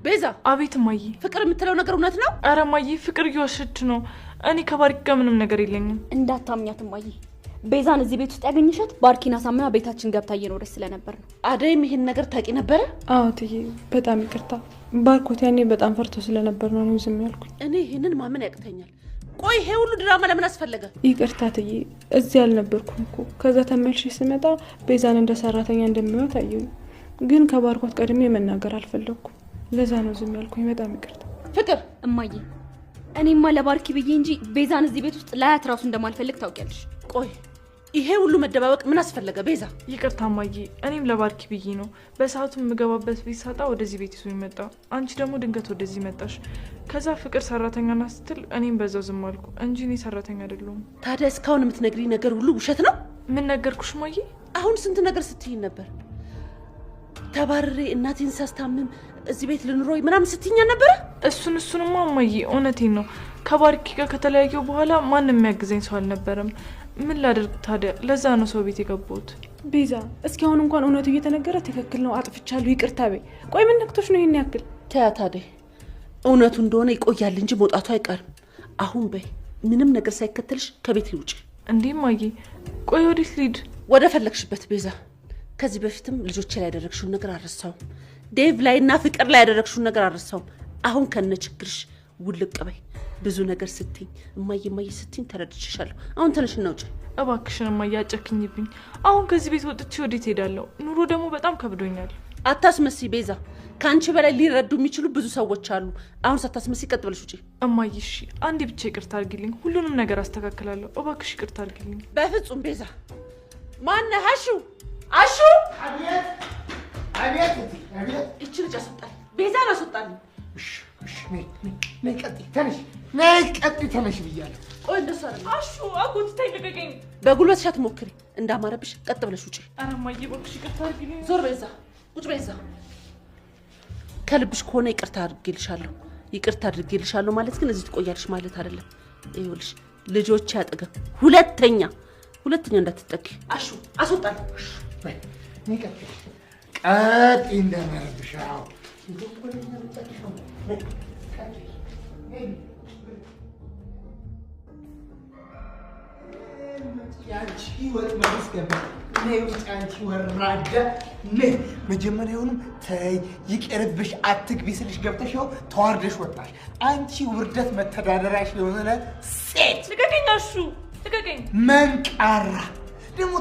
ቤዛ አቤት እማዬ ፍቅር የምትለው ነገር እውነት ነው? ኧረ እማዬ ፍቅር እየዋሸች ነው እኔ ከባርኪ ጋር ምንም ነገር የለኝም እንዳታምኛት እማዬ ቤዛን እዚህ ቤት ውስጥ ያገኘሻት ባርኪና ሳምና ቤታችን ገብታ እየኖረች ስለነበር ነው አደይም ይሄን ነገር ታቂ ነበር? አዎ ትዬ በጣም ይቅርታ ባርኮት ያኔ በጣም ፈርቶ ስለነበር ነው ዝም ያልኩኝ እኔ ይሄንን ማመን ያቅተኛል ቆይ ይሄ ሁሉ ድራማ ለምን አስፈለገ? ይቅርታ ትዬ እዚህ አልነበርኩም እኮ ከዛ ተመልሼ ስመጣ ቤዛን እንደ ሰራተኛ እንደሚወት አየሁ ግን ከባርኮት ቀድሜ መናገር አልፈለኩም ለዛ ነው ዝም ያልኩኝ በጣም ይቅርታ ፍቅር እማዬ እኔማ ለባርኪ ብዬ እንጂ ቤዛን እዚህ ቤት ውስጥ ላያት ራሱ እንደማልፈልግ ታውቂያለሽ ቆይ ይሄ ሁሉ መደባበቅ ምን አስፈለገ? ቤዛ ይቅርታ እማዬ እኔም ለባርኪ ብዬ ነው በሰዓቱ የምገባበት ቤት ሳጣ ወደዚህ ቤት ይዞኝ መጣ አንቺ ደግሞ ድንገት ወደዚህ መጣሽ ከዛ ፍቅር ሰራተኛ ናት ስትል እኔም በዛው ዝም አልኩ እንጂ እኔ ሰራተኛ አይደለሁም ታዲያ እስካሁን የምትነግሪኝ ነገር ሁሉ ውሸት ነው? ምን ነገርኩሽ እማዬ? አሁን ስንት ነገር ስትይኝ ነበር ተባረሬ እናቴን ሳስታምም እዚህ ቤት ልኑሮይ ምናምን ስትይኝ ነበር እሱንማ እማዬ እውነቴን ነው ከባርኪ ጋር ከተለያየው በኋላ ማንም የሚያግዘኝ ሰው አልነበረም ምን ላደርግ ታዲያ ለዛ ነው ሰው ቤት የገባሁት ቤዛ እስኪ አሁን እንኳን እውነቱ እየተነገረ ትክክል ነው አጥፍቻለሁ ይቅርታ በይ ቆይ ምን ነክቶሽ ነው ይሄን ያክል ታዲያ እውነቱ እንደሆነ ይቆያል እንጂ መውጣቱ አይቀርም አሁን በይ ምንም ነገር ሳይከተልሽ ከቤት ይውጪ እንዴ እማዬ ቆይ ወዴት ልሂድ ወደ ፈለግሽበት ቤዛ ከዚህ በፊትም ልጆቼ ላይ ያደረግሽው ነገር አረሳውም ዴቭ ላይና ፍቅር ላይ ያደረግሽው ነገር አረሳውም አሁን ከነ ችግርሽ ውልቅ በይ ብዙ ነገር ስትኝ እማዬ ስትኝ ተረድቼሻለሁ አሁን ተነሽና ውጪ እባክሽን እማዬ አጨክኝብኝ አሁን ከዚህ ቤት ወጥቼ ወዴት ሄዳለሁ ኑሮ ደግሞ በጣም ከብዶኛል አታስመስይ ቤዛ ካንቺ በላይ ሊረዱ የሚችሉ ብዙ ሰዎች አሉ አሁን ሳታስመስይ ቀጥ ብለሽ ውጪ እማዬ እሺ አንዴ ብቻ ይቅርታ አድርጊልኝ ሁሉንም ነገር አስተካክላለሁ እባክሽ ይቅርታ አድርጊልኝ በፍጹም ቤዛ ማነህ አሹ አቤት እቺ ልጅ አስወጣኝ ቤዛን አስወጣኝ እሺ ነይ ቀጥ ተነሽ ብያለሁ ቆይ እንደሱ አይደለም አሹ አጎት ታይልቀቀኝ በጉልበትሽ አትሞክሪ እንዳማረብሽ ቀጥ ብለሽ ውጪ ኧረ እማዬ እባክሽ ይቅርታ አድርጊልኝ ዞር ቤዛ ቁጭ ቤዛ ከልብሽ ከሆነ ይቅርታ አድርጌልሻለሁ ማለት ግን እዚህ ትቆያለሽ ማለት አይደለም ይኸውልሽ ልጆች ያጠገብ ሁለተኛ እንዳትጠቂ አሹ አስወጣኝ ነይ ቀጥ እንደማረብሻው ያንቺ ወጥ ማስገባ ነይ ውስጥ አንቺ ወራዳ ነይ መጀመሪያውንም ተይ ይቅርብሽ አትግቢ ስልሽ ገብተሽው ተዋርደሽ ወጣሽ አንቺ ውርደት መተዳደራሽ የሆነ ሴት ልቀቀኝ አሹ ልቀቀኝ መንቃራ ደግሞ